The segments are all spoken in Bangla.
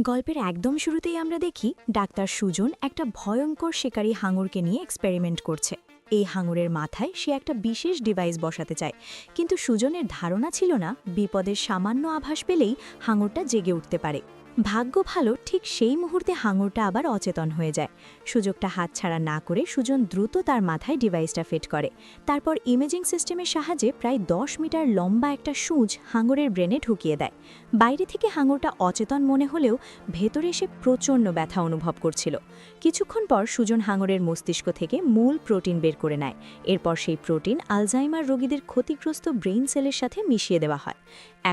গল্পের একদম শুরুতেই আমরা দেখি ডাক্তার সুজন একটা ভয়ঙ্কর শিকারী হাঙরকে নিয়ে এক্সপেরিমেন্ট করছে। এই হাঙরের মাথায় সে একটা বিশেষ ডিভাইস বসাতে চায়, কিন্তু সুজনের ধারণা ছিল না বিপদের সামান্য আভাস পেলেই হাঙরটা জেগে উঠতে পারে। ভাগ্য ভালো, ঠিক সেই মুহূর্তে হাঙরটা আবার অচেতন হয়ে যায়। সুযোগটা হাতছাড়া না করে সুজন দ্রুত তার মাথায় ডিভাইসটা ফিট করে। তারপর ইমেজিং সিস্টেমের সাহায্যে প্রায় 10 মিটার লম্বা একটা সূচ হাঙরের ব্রেনে ঢুকিয়ে দেয়। বাইরে থেকে হাঙরটা অচেতন মনে হলেও ভেতরে সে প্রচণ্ড ব্যথা অনুভব করছিল। কিছুক্ষণ পর সুজন হাঙরের মস্তিষ্ক থেকে মূল প্রোটিন বের করে নেয়। এরপর সেই প্রোটিন আলজাইমার রোগীদের ক্ষতিগ্রস্ত ব্রেইন সেলের সাথে মিশিয়ে দেওয়া হয়।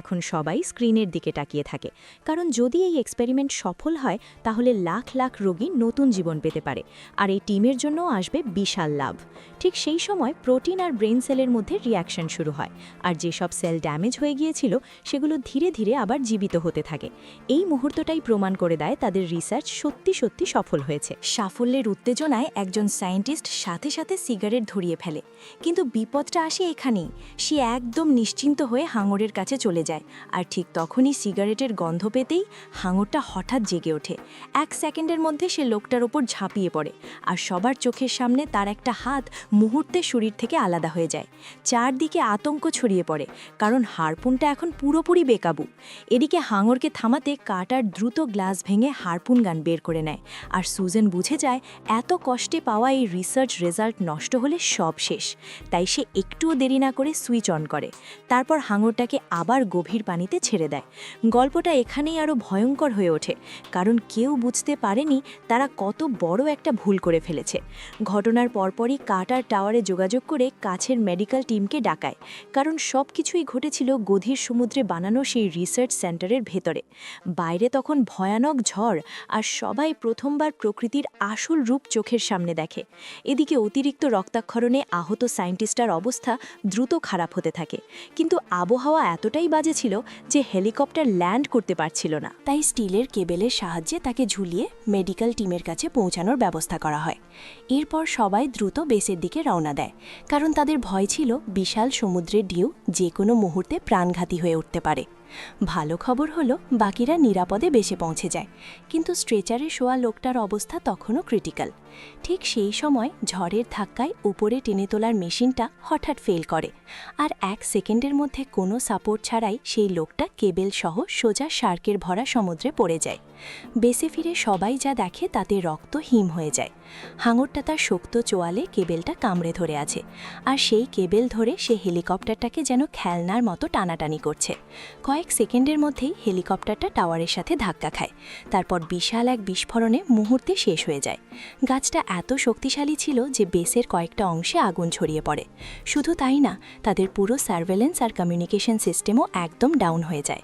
এখন সবাই স্ক্রিনের দিকে তাকিয়ে থাকে, কারণ যদি এই এক্সপেরিমেন্ট সফল হয় তাহলে লাখ লাখ রোগী নতুন জীবন পেতে পারে, আর এই টিমের জন্য আসবে বিশাল লাভ। ঠিক সেই সময় প্রোটিন আর ব্রেইন সেলের মধ্যে রিয়াকশন শুরু হয়, আর যেসব সেল ড্যামেজ হয়ে গিয়েছিল সেগুলো ধীরে ধীরে আবার জীবিত হতে থাকে। এই মুহূর্তটাই প্রমাণ করে দেয় তাদের রিসার্চ সত্যি সত্যি সফল হয়েছে। সাফল্যের উত্তেজনায় একজন সায়েন্টিস্ট সাথে সাথে সিগারেট ধরিয়ে ফেলে, কিন্তু বিপদটা আসে এখানেই। সে একদম নিশ্চিন্ত হয়ে হাঙরের কাছে চলে যায়, আর ঠিক তখনই সিগারেটের গন্ধ পেতেই হাঙরটা হঠাৎ জেগে ওঠে। 1 সেকেন্ডের মধ্যে সে লোকটার ওপর ঝাঁপিয়ে পড়ে, আর সবার চোখের সামনে তার একটা হাত মুহূর্তে শরীর থেকে আলাদা হয়ে যায়। চারদিকে আতঙ্ক ছড়িয়ে পড়ে, কারণ হারপুনটা এখন পুরোপুরি বেকাবু। এদিকে হাঙরকে থামাতে কাটার দ্রুত গ্লাস ভেঙে হারপুন গান বের করে নেয়, আর সুজেন বুঝে যায় এত কষ্টে পাওয়া এই রিসার্চ রেজাল্ট নষ্ট হলে সব শেষ। তাই সে একটুও দেরি না করে সুইচ অন করে। তারপর হাঙরটাকে আবার গভীর পানিতে ছেড়ে দেয়। গল্পটা এখানেই আরও ভয়ঙ্কর হয়ে ওঠে, কারণ কেউ বুঝতে পারেনি তারা কত বড় একটা ভুল করে ফেলেছে। ঘটনার পরপরই কাটার টাওয়ারে যোগাযোগ করে কাছের মেডিকেল টিমকে ডাকায়, কারণ সব কিছুই ঘটেছিল গভীর সমুদ্রে বানানো সেই রিসার্চ সেন্টারের ভেতরে। বাইরে তখন ভয়ানক ঝড়, আর সবাই প্রথমবার প্রকৃতির আসল রূপ চোখের সামনে দেখে। এদিকে অতিরিক্ত রক্তাক্ষরণে আহত সায়েন্টিস্টার অবস্থা দ্রুত খারাপ হতে থাকে, কিন্তু আবহাওয়া এতটাই বাজে ছিল যে হেলিকপ্টার ল্যান্ড করতে পারছিল না। তাই স্টিলের কেবেলের সাহায্যে তাকে ঝুলিয়ে মেডিকেল টিমের কাছে পৌঁছানোর ব্যবস্থা করা হয়। এরপর সবাই দ্রুত বেসের দিকে রওনা দেয়, কারণ তাদের ভয় ছিল বিশাল সমুদ্রের ঢেউ যে কোনো মুহূর্তে প্রাণঘাতী হয়ে উঠতে পারে। ভালো খবর হলো বাকিরা নিরাপদে বেসে পৌঁছে যায়, কিন্তু স্ট্রেচারে শোয়া লোকটার অবস্থা তখনও ক্রিটিক্যাল। ঠিক সেই সময় ঝড়ের ধাক্কায় উপরে টেনে তোলার মেশিনটা হঠাৎ ফেল করে, আর 1 সেকেন্ডের মধ্যে কোনো সাপোর্ট ছাড়াই সেই লোকটা কেবেল সহ সোজা শার্কের ভরা সমুদ্রে পড়ে যায়। বেসে ফিরে সবাই যা দেখে তাতে রক্ত হিম হয়ে যায়। হাঙরটা তার শক্ত চোয়ালে কেবেলটা কামড়ে ধরে আছে, আর সেই কেবেল ধরে সে হেলিকপ্টারটাকে যেন খেলনার মতো টানাটানি করছে। কয়েক সেকেন্ডের মধ্যেই হেলিকপ্টারটা টাওয়ারের সাথে ধাক্কা খায়, তারপর বিশাল এক বিস্ফোরণে মুহূর্তে শেষ হয়ে যায়। গাছটা এত শক্তিশালী ছিল যে বেসের কয়েকটা অংশে আগুন ছড়িয়ে পড়ে। শুধু তাই না, তাদের পুরো সার্ভেলেন্স আর কমিউনিকেশন সিস্টেমও একদম ডাউন হয়ে যায়।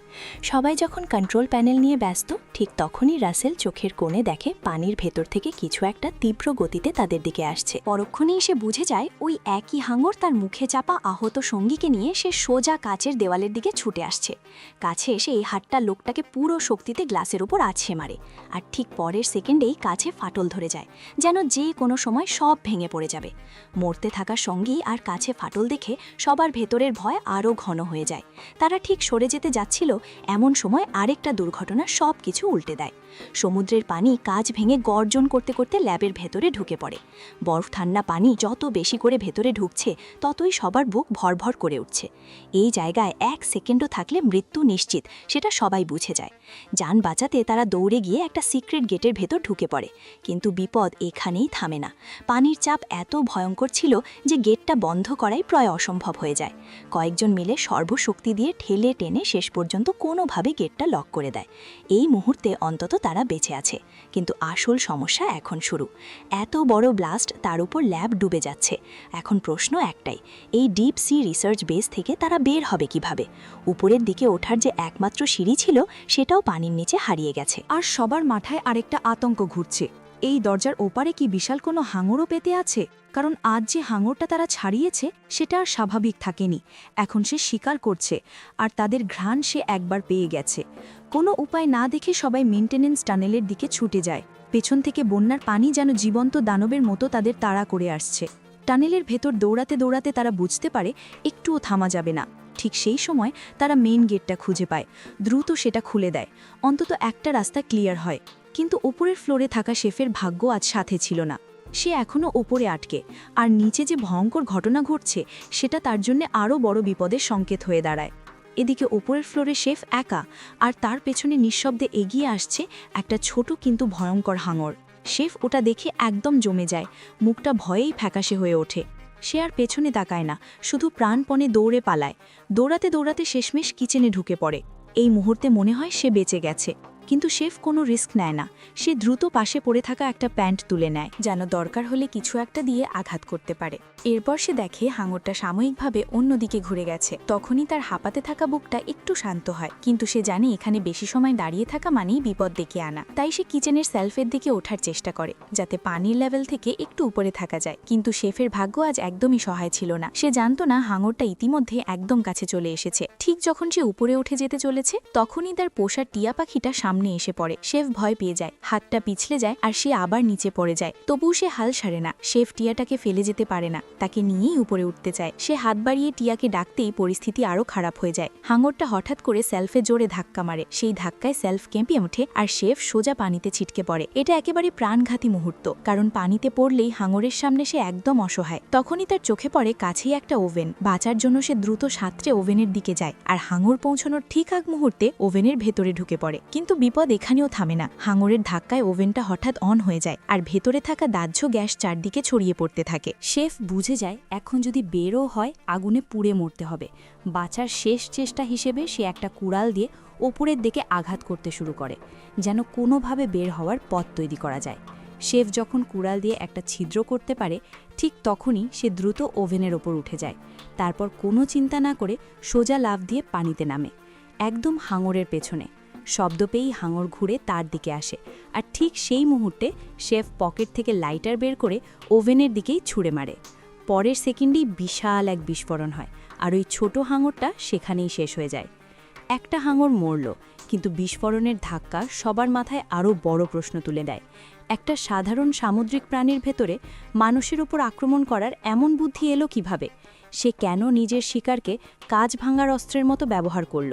সবাই যখন কন্ট্রোল প্যানেল নিয়ে ব্যস্ত, ঠিক তখনই রাসেল চোখের কোণে দেখে পানির ভেতর থেকে কিছু একটা তীব্র গতিতে তাদের দিকে আসছে। পরক্ষণেই সে বুঝে যায় ওই একই হাঙর তার মুখে চাপা আহত সঙ্গীকে নিয়ে সে সোজা কাচের দেওয়ালের দিকে ছুটে আসছে। কাছে এসে এই হাতটা লোকটাকে পুরো শক্তিতে গ্লাসের উপর আছড়ে মারে, আর ঠিক পরের সেকেন্ডেই কাছে ফাটল ধরে যায়, যেন যে কোনো সময় সব ভেঙে পড়ে যাবে। মরতে থাকা সঙ্গী আর কাছে ফাটল দেখে সবার ভেতরের ভয় আরও ঘন হয়ে যায়। তারা ঠিক সরে যেতে যাচ্ছিল, এমন সময় আরেকটা দুর্ঘটনা সব কিছু উল্টে দেয়। সমুদ্রের পানি কাঁচ ভেঙে গর্জন করতে করতে ল্যাবের ভেতরে ঢুকে পড়ে। বরফ ঠান্ডা পানি যত বেশি করে ভেতরে ঢুকছে, ততই সবার বুক ভরভর করে উঠছে। এই জায়গায় 1 সেকেন্ডও থাকলে মৃত্যু নিশ্চিত, সেটা সবাই বুঝে যায়। যান বাঁচাতে তারা দৌড়ে গিয়ে একটা সিক্রেট গেটের ভেতর ঢুকে পড়ে, কিন্তু বিপদ এখানেই থামে না। পানির চাপ এত ভয়ঙ্কর ছিল যে গেটটা বন্ধ করাই প্রায় অসম্ভব হয়ে যায়। কয়েকজন মিলে সর্বশক্তি দিয়ে ঠেলে টেনে শেষ পর্যন্ত কোনোভাবে গেটটা লক করে দেয়। এই মুহূর্তে অন্তত তারা বেঁচে আছে, কিন্তু আসল সমস্যা এখন শুরু। এত বড় ব্লাস্ট, তার উপর ল্যাব ডুবে যাচ্ছে। এখন প্রশ্ন একটাই, এই ডিপ সি রিসার্চ বেস থেকে তারা বের হবে কিভাবে? উপরের দিকে ওঠার যে একমাত্র সিঁড়ি ছিল, সেটাও পানির নিচে হারিয়ে গেছে। আর সবার মাথায় আরেকটা আতঙ্ক ঘুরছে, এই দরজার ওপারে কি বিশাল কোনো হাঙরও পেতে আছে? কারণ আজ যে হাঙরটা তারা ছাড়িয়েছে সেটা আর স্বাভাবিক থাকেনি। এখন সে শিকার করছে, আর তাদের ঘ্রাণ সে একবার পেয়ে গেছে। কোনো উপায় না দেখে সবাই মেইনটেনেন্স টানেলের দিকে ছুটে যায়। পেছন থেকে বন্যার পানি যেন জীবন্ত দানবের মতো তাদের তাড়া করে আসছে। টানেলের ভেতর দৌড়াতে দৌড়াতে তারা বুঝতে পারে একটুও থামা যাবে না। ঠিক সেই সময় তারা মেইন গেটটা খুঁজে পায়। দ্রুত সেটা খুলে দেয়, অন্তত একটা রাস্তা ক্লিয়ার হয়। কিন্তু ওপরের ফ্লোরে থাকা শেফের ভাগ্য আজ সাথে ছিল না। সে এখনও ওপরে আটকে, আর নিচে যে ভয়ঙ্কর ঘটনা ঘটছে সেটা তার জন্য আরও বড় বিপদের সংকেত হয়ে দাঁড়ায়। এদিকে ওপরের ফ্লোরে শেফ একা, আর তার পেছনে নিঃশব্দে এগিয়ে আসছে একটা ছোট কিন্তু ভয়ঙ্কর হাঙর। শেফ ওটা দেখে একদম জমে যায়, মুখটা ভয়েই ফ্যাকাশে হয়ে ওঠে। সে আর পেছনে তাকায় না, শুধু প্রাণপণে দৌড়ে পালায়। দৌড়াতে দৌড়াতে শেষমেশ কিচেনে ঢুকে পড়ে। এই মুহূর্তে মনে হয় সে বেঁচে গেছে, কিন্তু শেফ কোনো রিস্ক নেয় না। সে দ্রুত পাশে পড়ে থাকা একটা প্যান্ট তুলে নেয়, যেন দরকার হলে কিছু একটা দিয়ে আঘাত করতে পারে। এরপর সে দেখে হাঙরটা সাময়িকভাবে অন্যদিকে ঘুরে গেছে। তখনই তার হাঁপাতে থাকা বুকটা একটু শান্ত হয়, কিন্তু সে জানে এখানে বেশি সময় দাঁড়িয়ে থাকা মানেই বিপদ ডেকে আনা। তাই সে কিচেনের সেলফের দিকে ওঠার চেষ্টা করে, যাতে পানির লেভেল থেকে একটু উপরে থাকা যায়। কিন্তু শেফের ভাগ্য আজ একদমই সহায় ছিল না। সে জানতো না হাঙরটা ইতিমধ্যে একদম কাছে চলে এসেছে। ঠিক যখন সে উপরে উঠে যেতে চলেছে, তখনই তার পোষা টিয়া পাখিটা সামনে এসে পড়ে। শেফ ভয় পেয়ে যায়, হাতটা পিছলে যায়, আর সে আবার নিচে পড়ে যায়। তবুও সে হাল ছাড়ে না। শেফ টিয়াটাকে ফেলে যেতে পারে না, তাকে নিয়েই উপরে উঠতে চায়। সে হাত বাড়িয়ে টিয়াকে ডাকতেই পরিস্থিতি আরও খারাপ হয়ে যায়। হাঙরটা হঠাৎ করে সেলফে জোরে ধাক্কা মারে। সেই ধাক্কায় সেলফ কেঁপে ওঠে, আর শেফ সোজা পানিতে ছিটকে পড়ে। এটা একেবারে প্রাণঘাতী মুহূর্ত, কারণ পানিতে পড়লেই হাঙরের সামনে সে একদম অসহায়। তখনই তার চোখে পড়ে কাছেই একটা ওভেন। বাঁচার জন্য সে দ্রুত সাঁতরে ওভেনের দিকে যায়, আর হাঙর পৌঁছানোর ঠিক আগ মুহূর্তে ওভেনের ভেতরে ঢুকে পড়ে। কিন্তু বিপদ এখানেও থামে না। হাঙরের ধাক্কায় ওভেনটা হঠাৎ অন হয়ে যায়, আর ভেতরে থাকা দাহ্য গ্যাস চারদিকে ছড়িয়ে পড়তে থাকে। শেফ বুঝে যায় এখন যদি বেরও হয় আগুনে পুড়ে মরতে হবে। বাঁচার শেষ চেষ্টা হিসেবে সে একটা কুড়াল দিয়ে ওপরের দিকে আঘাত করতে শুরু করে, যেন কোনোভাবে বের হওয়ার পথ তৈরি করা যায়। শেফ যখন কুড়াল দিয়ে একটা ছিদ্র করতে পারে, ঠিক তখনই সে দ্রুত ওভেনের ওপর উঠে যায়। তারপর কোনো চিন্তা না করে সোজা লাফ দিয়ে পানিতে নামে, একদম হাঙরের পেছনে। শব্দ পেয়েই হাঙর ঘুরে তার দিকে আসে, আর ঠিক সেই মুহূর্তে শেফ পকেট থেকে লাইটার বের করে ওভেনের দিকেই ছুঁড়ে মারে। পরের সেকেন্ডেই বিশাল এক বিস্ফোরণ হয়, আর ওই ছোট হাঙরটা সেখানেই শেষ হয়ে যায়। একটা হাঙর মরল, কিন্তু বিস্ফোরণের ধাক্কা সবার মাথায় আরও বড় প্রশ্ন তুলে দেয়। একটা সাধারণ সামুদ্রিক প্রাণীর ভেতরে মানুষের উপর আক্রমণ করার এমন বুদ্ধি এলো কিভাবে? সে কেন নিজের শিকারকে কাঁচ ভাঙার অস্ত্রের মতো ব্যবহার করল?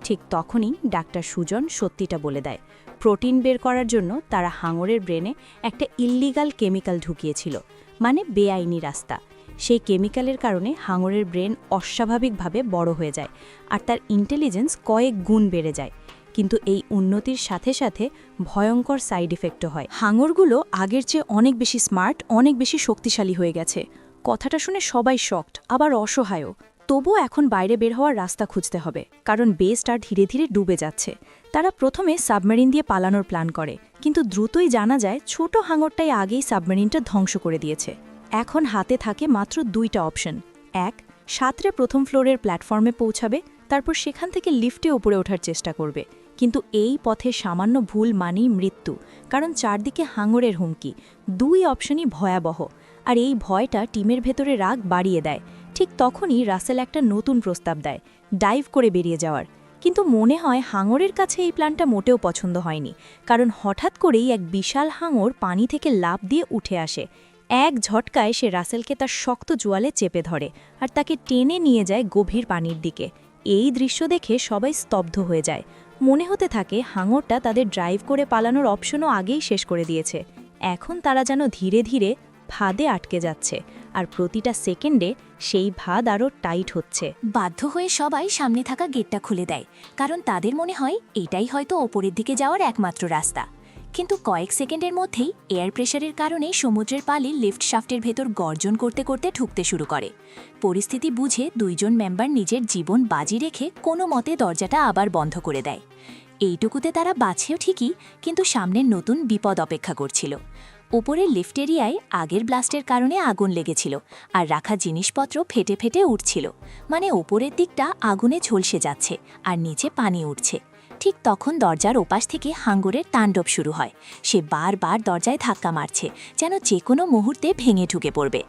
ঠিক তখনই ডাক্তার সুজন সত্যিটা বলে দেয়। প্রোটিন বের করার জন্য তারা হাঙরের ব্রেনে একটা ইল্লিগাল কেমিক্যাল ঢুকিয়েছিল, মানে বেআইনি রাস্তা। সেই কেমিক্যালের কারণে হাঙরের ব্রেন অস্বাভাবিকভাবে বড় হয়ে যায়, আর তার ইন্টেলিজেন্স কয়েক গুণ বেড়ে যায়। কিন্তু এই উন্নতির সাথে সাথে ভয়ঙ্কর সাইড ইফেক্টও হয়। হাঙরগুলো আগের চেয়ে অনেক বেশি স্মার্ট, অনেক বেশি শক্তিশালী হয়ে গেছে। কথাটা শুনে সবাই শকড, আবার অসহায়ও। তবুও এখন বাইরে বের হওয়ার রাস্তা খুঁজতে হবে, কারণ বে স্টার ধীরে ধীরে ডুবে যাচ্ছে। তারা প্রথমে সাবমেরিন দিয়ে পালানোর প্ল্যান করে, কিন্তু দ্রুতই জানা যায় ছোট হাঙরটাই আগেই সাবমেরিনটা ধ্বংস করে দিয়েছে। এখন হাতে থাকে মাত্র দুইটা অপশন। এক, সাঁতরে প্রথম ফ্লোরের প্ল্যাটফর্মে পৌঁছাবে, তারপর সেখান থেকে লিফটে উপরে ওঠার চেষ্টা করবে। কিন্তু এই পথে সামান্য ভুল মানেই মৃত্যু, কারণ চারদিকে হাঙরের হুমকি। দুই অপশনই ভয়াবহ, আর এই ভয়টা টিমের ভেতরে রাগ বাড়িয়ে দেয়। ঠিক তখনই রাসেল একটা নতুন প্রস্তাব দেয়, ডাইভ করে বেরিয়ে যাওয়ার। কিন্তু মনে হয় হাঙরের কাছে এই প্ল্যানটা মোটেও পছন্দ হয়নি, কারণ হঠাৎ করেই এক বিশাল হাঙর পানি থেকে লাফ দিয়ে উঠে আসে। এক ঝটকায় সে রাসেলকে তার শক্ত জোয়ালে চেপে ধরে, আর তাকে টেনে নিয়ে যায় গভীর পানির দিকে। এই দৃশ্য দেখে সবাই স্তব্ধ হয়ে যায়। মনে হতে থাকে হাঙরটা তাদের ড্রাইভ করে পালানোর অপশনও আগেই শেষ করে দিয়েছে। এখন তারা যেন ধীরে ধীরে ফাঁদে আটকে যাচ্ছে, আর প্রতিটা সেকেন্ডে সেই ফাঁদ আরও টাইট হচ্ছে। বাধ্য হয়ে সবাই সামনে থাকা গেটটা খুলে দেয়, কারণ তাদের মনে হয় এটাই হয়তো ওপরের দিকে যাওয়ার একমাত্র রাস্তা। কিন্তু কয়েক সেকেন্ডের মধ্যেই এয়ার প্রেশারের কারণে সমুদ্রের পালি লিফট শাফটের ভেতর গর্জন করতে করতে ঢুকতে শুরু করে। পরিস্থিতি বুঝে দুইজন মেম্বার নিজের জীবন বাজি রেখে কোনো মতে দরজাটা আবার বন্ধ করে দেয়। এইটুকুতে তারা বাঁচেও ঠিকই, কিন্তু সামনের নতুন বিপদ অপেক্ষা করছিল। উপরের লিফট এরিয়ায় আগের ব্লাস্টের কারণে আগুন লেগেছিল, আর রাখা জিনিসপত্র ফেটে ফেটে উঠছিল। মানে ওপরের দিকটা আগুনে ঝলসে যাচ্ছে, আর নিচে পানি উঠছে। ঠিক তখন দরজার ওপাশ থেকে হাঙরের তাণ্ডব শুরু হয়। সে বারবার দরজায় ধাক্কা মারছে, যেন যে কোনো মুহূর্তে ভেঙে ঢুকে পড়বে।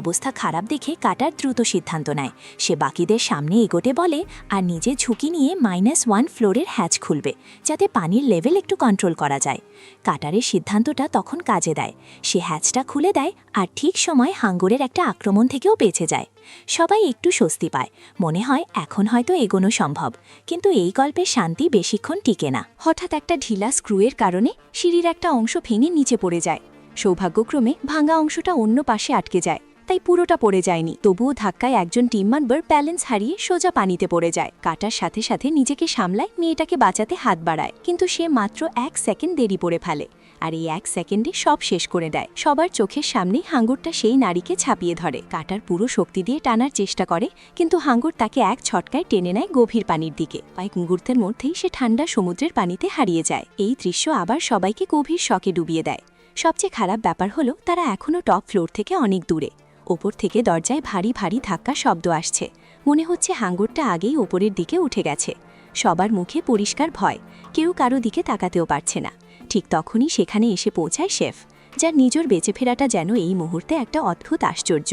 অবস্থা খারাপ দেখে কাটার দ্রুত সিদ্ধান্ত নেয়। সে বাকিদের সামনে এগোতে বলে, আর নিজে ঝুঁকি নিয়ে -1 ফ্লোরের হ্যাচ খুলবে, যাতে পানির লেভেল একটু কন্ট্রোল করা যায়। কাটারের সিদ্ধান্তটা তখন কাজে দেয়। সে হ্যাচটা খুলে দেয়, আর ঠিক সময় হাঙরের একটা আক্রমণ থেকেও বেঁচে যায়। সবাই একটু স্বস্তি পায়, মনে হয় এখন হয়তো এগোনো সম্ভব। কিন্তু এই গল্পের শান্তি বেশিক্ষণ টিকে না। হঠাৎ একটা ঢিলা স্ক্রুয়ের কারণে সিঁড়ির একটা অংশ ভেঙে নিচে পড়ে যায়। সৌভাগ্যক্রমে ভাঙা অংশটা অন্য পাশে আটকে যায়, তাই পুরোটা পড়ে যায়নি। তবুও ধাক্কায় একজন টিম মেম্বার ব্যালেন্স হারিয়ে সোজা পানিতে পড়ে যায়। কাটার সাথে সাথে নিজেকে সামলায়, মেয়েটাকে বাঁচাতে হাত বাড়ায়, কিন্তু সে মাত্র 1 সেকেন্ড দেরি পড়ে ফেলে। আর এই 1 সেকেন্ডে সব শেষ করে দেয়। সবার চোখের সামনেই হাঙ্গরটা সেই নারীকে ছাপিয়ে ধরে, কাটার পুরো শক্তি দিয়ে টানার চেষ্টা করে, কিন্তু হাঙ্গর তাকে এক ছটকায় টেনে নেয় গভীর পানির দিকে। কয়েক মুহূর্তের মধ্যেই সে ঠান্ডা সমুদ্রের পানিতে হারিয়ে যায়। এই দৃশ্য আবার সবাইকে গভীর শকে ডুবিয়ে দেয়। সবচেয়ে খারাপ ব্যাপার হলো তারা এখনও টপ ফ্লোর থেকে অনেক দূরে। ওপর থেকে দরজায় ভারী ভারী ধাক্কার শব্দ আসছে। মনে হচ্ছে হাঙ্গরটা আগেই ওপরের দিকে উঠে গেছে। সবার মুখে পরিষ্কার ভয়, কেউ কারো দিকে তাকাতেও পারছে না। ঠিক তখনই সেখানে এসে পৌঁছায় শেফ, যার নিজের বেঁচে ফেরাটা যেন এই মুহূর্তে একটা অদ্ভুত আশ্চর্য।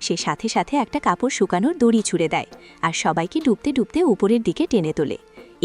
সে সাথে সাথে একটা কাপড় শুকানোর দড়ি ছুঁড়ে দেয় আর সবাইকে ডুবতে ডুবতে উপরের দিকে টেনে তোলে।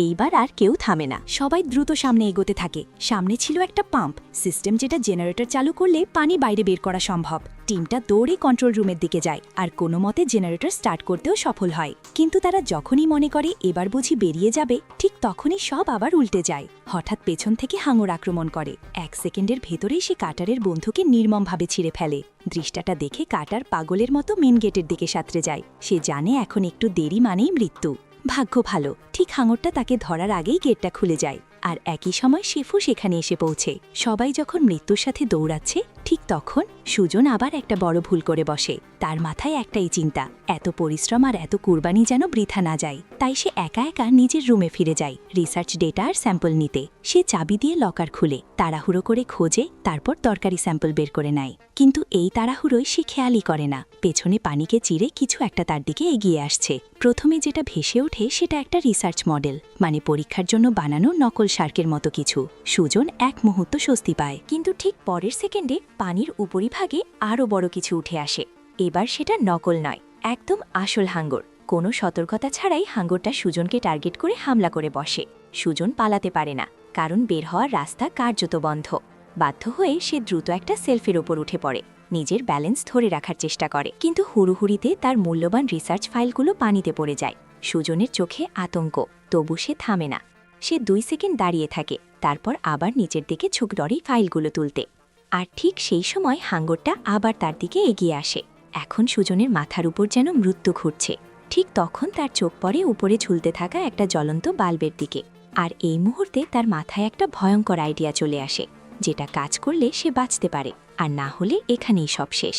এইবার আর কেউ থামে না, সবাই দ্রুত সামনে এগোতে থাকে। সামনে ছিল একটা পাম্প সিস্টেম, যেটা জেনারেটর চালু করলে পানি বাইরে বের করা সম্ভব। টিমটা দৌড়ে কন্ট্রোল রুমের দিকে যায় আর কোনো মতে জেনারেটর স্টার্ট করতেও সফল হয়। কিন্তু তারা যখনই মনে করে এবার বুঝি বেরিয়ে যাবে, ঠিক তখনই সব আবার উল্টে যায়। হঠাৎ পেছন থেকে হাঙর আক্রমণ করে। 1 সেকেন্ডের ভেতরেই সে কাটারের বন্ধুকে নির্মমভাবে ছিঁড়ে ফেলে। দৃষ্টাটা দেখে কাটার পাগলের মতো মেন গেটের দিকে সাঁতরে যায়। সে জানে এখন একটু দেরি মানেই মৃত্যু। ভাগ্য ভালো, ঠিক হাঙরটা তাকে ধরার আগেই গেটটা খুলে যায়। আর একই সময় শেফও সেখানে এসে পৌঁছে। সবাই যখন মৃত্যুর সাথে দৌড়াচ্ছে, ঠিক তখন সুজন আবার একটা বড় ভুল করে বসে। তার মাথায় একটাই চিন্তা, এত পরিশ্রম আর এত কুরবানি যেন বৃথা না যায়। তাই সে একা একা নিজের রুমে ফিরে যায় রিসার্চ ডেটা আর স্যাম্পল নিতে। সে চাবি দিয়ে লকার খুলে তাড়াহুড়ো করে খোঁজে, তারপর দরকারি স্যাম্পল বের করে নেয়। কিন্তু এই তাড়াহুড়োয় সে খেয়ালই করে না পেছনে পানিকে চিরে কিছু একটা তার দিকে এগিয়ে আসছে। প্রথমে যেটা ভেসে ওঠে সেটা একটা রিসার্চ মডেল, মানে পরীক্ষার জন্য বানানো নকল শার্কের মতো কিছু। সুজন এক মুহূর্ত স্বস্তি পায়, কিন্তু ঠিক পরের সেকেন্ডে পানির উপরিভাগে আরও বড় কিছু উঠে আসে। এবার সেটা নকল নয়, একদম আসল হাঙ্গর। কোনো সতর্কতা ছাড়াই হাঙ্গরটা সুজনকে টার্গেট করে হামলা করে বসে। সুজন পালাতে পারে না, কারণ বের হওয়ার রাস্তা কার্যত বন্ধ। বাধ্য হয়ে সে দ্রুত একটা সেলফের ওপর উঠে পড়ে, নিজের ব্যালেন্স ধরে রাখার চেষ্টা করে, কিন্তু হুড়ুহুড়িতে তার মূল্যবান রিসার্চ ফাইলগুলো পানিতে পড়ে যায়। সুজনের চোখে আতঙ্ক, তবু সে থামে না। সে 2 সেকেন্ড দাঁড়িয়ে থাকে, তারপর আবার নিচের দিকে ঝুঁক ধরে ফাইলগুলো তুলতে। আর ঠিক সেই সময় হাঙ্গরটা আবার তার দিকে এগিয়ে আসে। এখন সুজনের মাথার উপর যেন মৃত্যু ঘুরছে। ঠিক তখন তার চোখ পড়ে উপরে ঝুলতে থাকা একটা জ্বলন্ত বাল্বের দিকে। আর এই মুহূর্তে তার মাথায় একটা ভয়ঙ্কর আইডিয়া চলে আসে, যেটা কাজ করলে সে বাঁচতে পারে, আর না হলে এখানেই সব শেষ।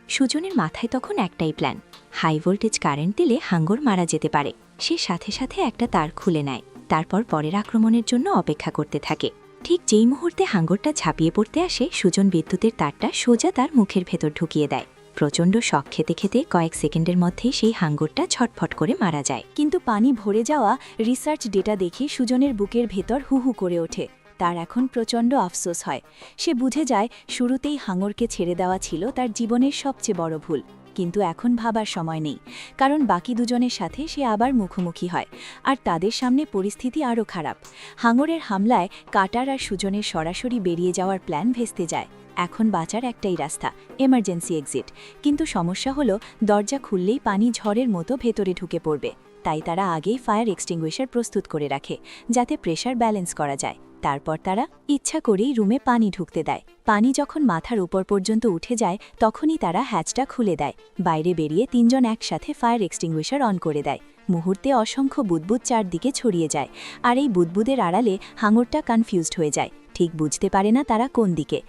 সুজনের মাথায় তখন একটাই প্ল্যান, হাই ভোল্টেজ কারেন্ট দিলে হাঙ্গর মারা যেতে পারে। সে সাথে সাথে একটা তার খুলে নেয়, তারপর পরের আক্রমণের জন্য অপেক্ষা করতে থাকে। ঠিক যেই মুহূর্তে হাঙ্গরটা ঝাঁপিয়ে পড়তে আসে, সুজন বিদ্যুতের তারটা সোজা তার মুখের ভেতর ঢুকিয়ে দেয়। প্রচণ্ড শক খেতে খেতে কয়েক সেকেন্ডের মধ্যেই সেই হাঙ্গরটা ছটফট করে মারা যায়। কিন্তু পানি ভরে যাওয়া রিসার্চ ডেটা দেখে সুজনের বুকের ভেতর হুহু করে ওঠে। তার এখন প্রচণ্ড আফসোস হয়। সে বুঝে যায় শুরুতেই হাঙরকে ছেড়ে দেওয়া ছিল তার জীবনের সবচেয়ে বড় ভুল। কিন্তু এখন ভাবার সময় নেই, কারণ বাকি দুজনের সাথে সে আবার মুখোমুখি হয়, আর তাদের সামনে পরিস্থিতি আরও খারাপ। হাঙরের হামলায় কাটার আর সুজনের সরাসরি বেরিয়ে যাওয়ার প্ল্যান ভেস্তে যায়। এখন বাঁচার একটাই রাস্তা, এমার্জেন্সি এক্সিট। কিন্তু সমস্যা হলো দরজা খুললেই পানি ঝড়ের মতো ভেতরে ঢুকে পড়বে। তাই তারা আগেই ফায়ার এক্সটিংগুইশার প্রস্তুত করে রাখে, যাতে প্রেশার ব্যালেন্স করা যায়। তারপর তারা ইচ্ছা করেই রুমে পানি ঢুকতে দেয়। পানি যখন মাথার উপর পর্যন্ত উঠে যায়, তখনই তারা হ্যাচটা খুলে দেয়। বাইরে বেরিয়ে 3 জন একসাথে ফায়ার এক্সটিংগুইশার অন করে দেয়। মুহূর্তে অসংখ্য বুদবুদ চারদিকে ছড়িয়ে যায়, আর এই বুদবুদের আড়ালে হাঙরটা কনফিউজড হয়ে যায়, ঠিক বুঝতে পারে না তারা কোন দিকে।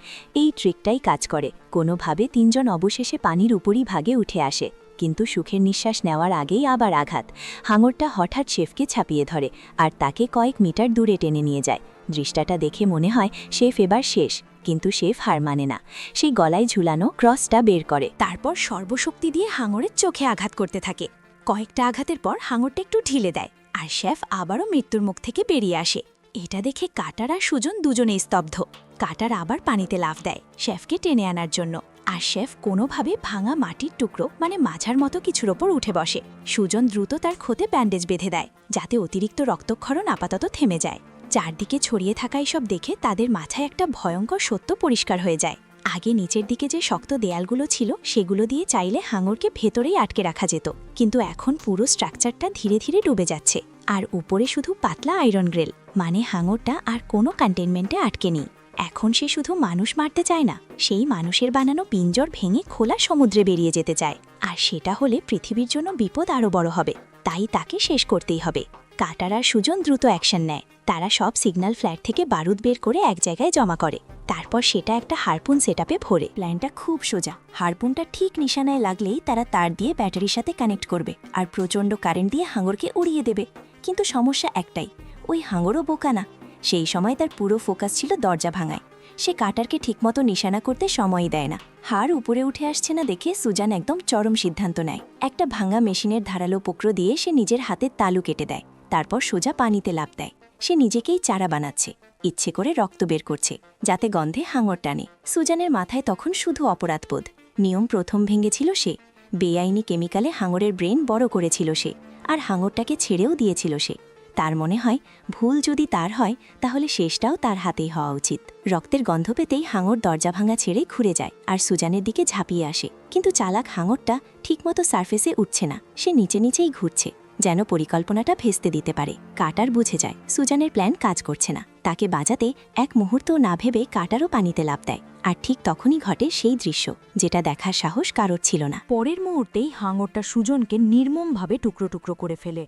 এই ট্রিকটাই কাজ করে, কোনোভাবে 3 জন অবশেষে পানির উপরই ভাগে উঠে আসে। কিন্তু সুখের নিঃশ্বাস নেওয়ার আগেই আবার আঘাত। হাঙরটা হঠাৎ শেফকে ছাপিয়ে ধরে আর তাকে কয়েক মিটার দূরে টেনে নিয়ে যায়। দৃষ্টাটা দেখে মনে হয় শেফ এবার শেষ, কিন্তু শেফ হার মানে না। সেই গলায় ঝুলানো ক্রসটা বের করে, তারপর সর্বশক্তি দিয়ে হাঙরের চোখে আঘাত করতে থাকে। কয়েকটা আঘাতের পর হাঙরটা একটু ঢিলে দেয়, আর শেফ আবারও মৃত্যুর মুখ থেকে বেরিয়ে আসে। এটা দেখে কাটার আর সুজন দুজনেই স্তব্ধ। কাটার আবার পানিতে লাফ দেয় শেফকে টেনে আনার জন্য, আর শেফ কোনোভাবে ভাঙা মাটির টুকরো মানে মাঝার মতো কিছুর ওপর উঠে বসে। সুজন দ্রুত তার ক্ষতে ব্যান্ডেজ বেঁধে দেয়, যাতে অতিরিক্ত রক্তক্ষরণ আপাতত থেমে যায়। চারদিকে ছড়িয়ে থাকা এসব দেখে তাদের মাথায় একটা ভয়ঙ্কর সত্য পরিষ্কার হয়ে যায়। আগে নিচের দিকে যে শক্ত দেয়ালগুলো ছিল সেগুলো দিয়ে চাইলে হাঙরকে ভেতরেই আটকে রাখা যেত, কিন্তু এখন পুরো স্ট্রাকচারটা ধীরে ধীরে ডুবে যাচ্ছে। আর উপরে শুধু পাতলা আয়রন গ্রিল, মানে হাঙরটা আর কোনো কন্টেনমেন্টে আটকে নেই। এখন সে শুধু মানুষ মারতে চায় না, সেই মানুষের বানানো পিঞ্জর ভেঙে খোলা সমুদ্রে বেরিয়ে যেতে চায়। আর সেটা হলে পৃথিবীর জন্য বিপদ আরও বড় হবে, তাই তাকে শেষ করতেই হবে। কাটার আর সুজন দ্রুত অ্যাকশন নেয়। তারা সব সিগন্যাল ফ্ল্যাট থেকে বারুদ বের করে এক জায়গায় জমা করে, তারপর সেটা একটা হারপুন সেটআপে ভরে। প্ল্যানটা খুব সোজা। হারপুনটা ঠিক নিশানায় লাগলেই তারা তার দিয়ে ব্যাটারির সাথে কানেক্ট করবে আর প্রচণ্ড কারেন্ট দিয়ে হাঙরকে উড়িয়ে দেবে। কিন্তু সমস্যা একটাই, ওই হাঙরও বোকা না। সেই সময় তার পুরো ফোকাস ছিল দরজা ভাঙায়। সে কাটারকে ঠিকমতো নিশানা করতে সময়ই দেয় না। হাড় উপরে উঠে আসছে না দেখে সুজান একদম চরম সিদ্ধান্ত নেয়। একটা ভাঙা মেশিনের ধারালো পোকরো দিয়ে সে নিজের হাতের তালু কেটে দেয়, তারপর সোজা পানিতে লাফ দেয়। সে নিজেকেই চারা বানাচ্ছে, ইচ্ছে করে রক্ত বের করছে যাতে গন্ধে হাঙর টানে। সুজানের মাথায় তখন শুধু অপরাধবোধ। নিয়ম প্রথম ভেঙেছিল সে, বেআইনি কেমিক্যালে হাঙরের ব্রেন বড় করেছিল সে, আর হাঙরটাকে ছেড়েও দিয়েছিল সে। তার মনে হয় ভুল যদি তার হয় তাহলে শেষটাও তার হাতেই হওয়া উচিত। রক্তের গন্ধ পেতেই হাঙর দরজা ভাঙা ছেড়ে ঘুরে যায় আর সুজানের দিকে ঝাঁপিয়ে আসে। কিন্তু চালাক হাঙরটা ঠিকমতো সারফেসে উঠছে না, সে নিচে নিচেই ঘুরছে, যেন পরিকল্পনাটা ভেস্তে দিতে পারে। কাটার বুঝে যায় সুজানের প্ল্যান কাজ করছে না। তাকে বাজাতে এক মুহূর্তও না ভেবে কাটারও পানিতে লাফ দেয়। আর ঠিক তখনই ঘটে সেই দৃশ্য যেটা দেখার সাহস কারোর ছিল না। পরের মুহূর্তেই হাঙরটা সুজনকে নির্মমভাবে টুকরো টুকরো করে ফেলে।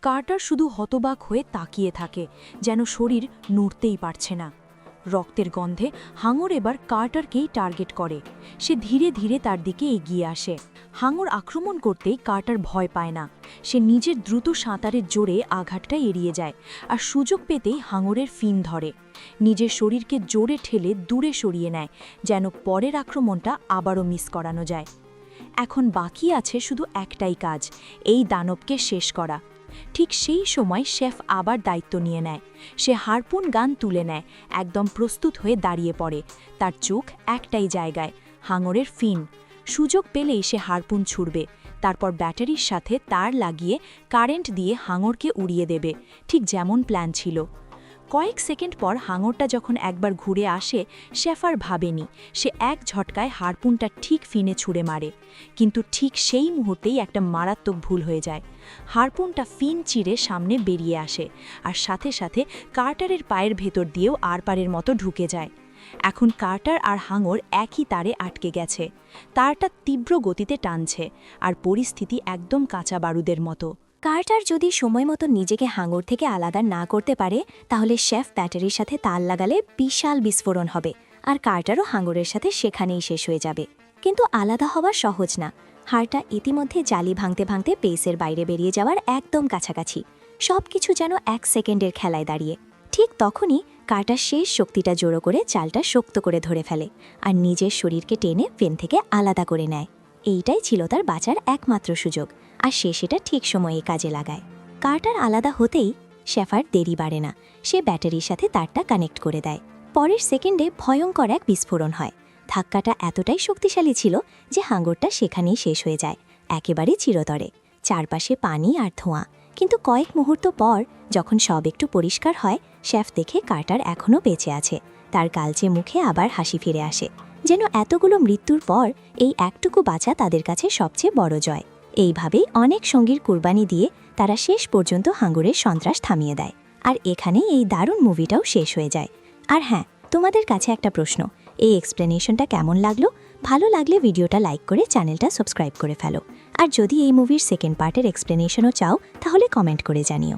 কার্টার শুধু হতবাক হয়ে তাকিয়ে থাকে, যেন শরীর নড়তেই পারছে না। রক্তের গন্ধে হাঙর এবার কার্টারকেই টার্গেট করে। সে ধীরে ধীরে তার দিকে এগিয়ে আসে। হাঙর আক্রমণ করতেই কার্টার ভয় পায় না। সে নিজের দ্রুত সাঁতারের জোরে আঘাতটা এড়িয়ে যায় আর সুযোগ পেতেই হাঙরের ফিন ধরে। নিজের শরীরকে জোরে ঠেলে দূরে সরিয়ে নেয়, যেন পরের আক্রমণটা আবারও মিস করানো যায়। এখন বাকি আছে শুধু একটাই কাজ, এই দানবকে শেষ করা। ঠিক সেই সময় শেফ আবার দায়িত্ব নিয়ে নেয়। সে হারপুন গান তুলে নেয়, একদম প্রস্তুত হয়ে দাঁড়িয়ে পড়ে। তার চোখ একটাই জায়গায়, হাঙরের ফিন। সুযোগ পেলেই সে হারপুন ছুড়বে, তারপর ব্যাটারির সাথে তার লাগিয়ে কারেন্ট দিয়ে হাঙরকে উড়িয়ে দেবে, ঠিক যেমন প্ল্যান ছিল। কয়েক সেকেন্ড পর হাঙরটা যখন একবার ঘুরে আসে, শেফ আর ভাবেনি। সে এক ঝটকায় হারপুনটা ঠিক ফিনে ছুঁড়ে মারে। কিন্তু ঠিক সেই মুহূর্তেই একটা মারাত্মক ভুল হয়ে যায়। হারপুনটা ফিন চিরে সামনে বেরিয়ে আসে আর সাথে সাথে কার্টারের পায়ের ভেতর দিয়েও আরপারের মতো ঢুকে যায়। এখন কার্টার আর হাঙর একই তারে আটকে গেছে। তারটা তীব্র গতিতে টানছে আর পরিস্থিতি একদম কাঁচা বারুদের মতো। কার্টার যদি সময় মতো নিজেকে হাঙর থেকে আলাদা না করতে পারে, তাহলে শেফ ব্যাটারির সাথে তার লাগালে বিশাল বিস্ফোরণ হবে আর কার্টারও হাঙরের সাথে সেখানেই শেষ হয়ে যাবে। কিন্তু আলাদা হওয়া সহজ না। হাড়টা ইতিমধ্যে জালি ভাঙতে ভাঙতে পেসের বাইরে বেরিয়ে যাওয়ার একদম কাছাকাছি। সব কিছু যেন এক সেকেন্ডের খেলায় দাঁড়িয়ে। ঠিক তখনই কার্টার শেষ শক্তিটা জোড়ো করে চালটা শক্ত করে ধরে ফেলে আর নিজের শরীরকে টেনে পেন থেকে আলাদা করে নেয়। এইটাই ছিল তার বাঁচার একমাত্র সুযোগ, আর সে সেটা ঠিক সময়ে কাজে লাগায়। কার্টার আলাদা হতেই শেফার দেরি বাড়ে না। সে ব্যাটারির সাথে তারটা কানেক্ট করে দেয়। পরের সেকেন্ডে ভয়ঙ্কর এক বিস্ফোরণ হয়। ধাক্কাটা এতটাই শক্তিশালী ছিল যে হাঙরটা সেখানেই শেষ হয়ে যায়, একেবারে চিরতরে। চারপাশে পানি আর ধোঁয়া। কিন্তু কয়েক মুহূর্ত পর যখন সব একটু পরিষ্কার হয়, শেফ দেখে কার্টার এখনও বেঁচে আছে। তার কালচে মুখে আবার হাসি ফিরে আসে, যেন এতগুলো মৃত্যুর পর এই একটুকু বাঁচা তাদের কাছে সবচেয়ে বড় জয়। এইভাবেই অনেক সঙ্গীর কুরবানি দিয়ে তারা শেষ পর্যন্ত হাঙরের সন্ত্রাস থামিয়ে দেয়। আর এখানেই এই দারুণ মুভিটাও শেষ হয়ে যায়। আর হ্যাঁ, তোমাদের কাছে একটা প্রশ্ন, এই এক্সপ্লেনেশনটা কেমন লাগলো? ভালো লাগলে ভিডিওটা লাইক করে চ্যানেলটা সাবস্ক্রাইব করে ফেলো। আর যদি এই মুভির সেকেন্ড পার্টের এক্সপ্লেনেশনও চাও তাহলে কমেন্ট করে জানিও।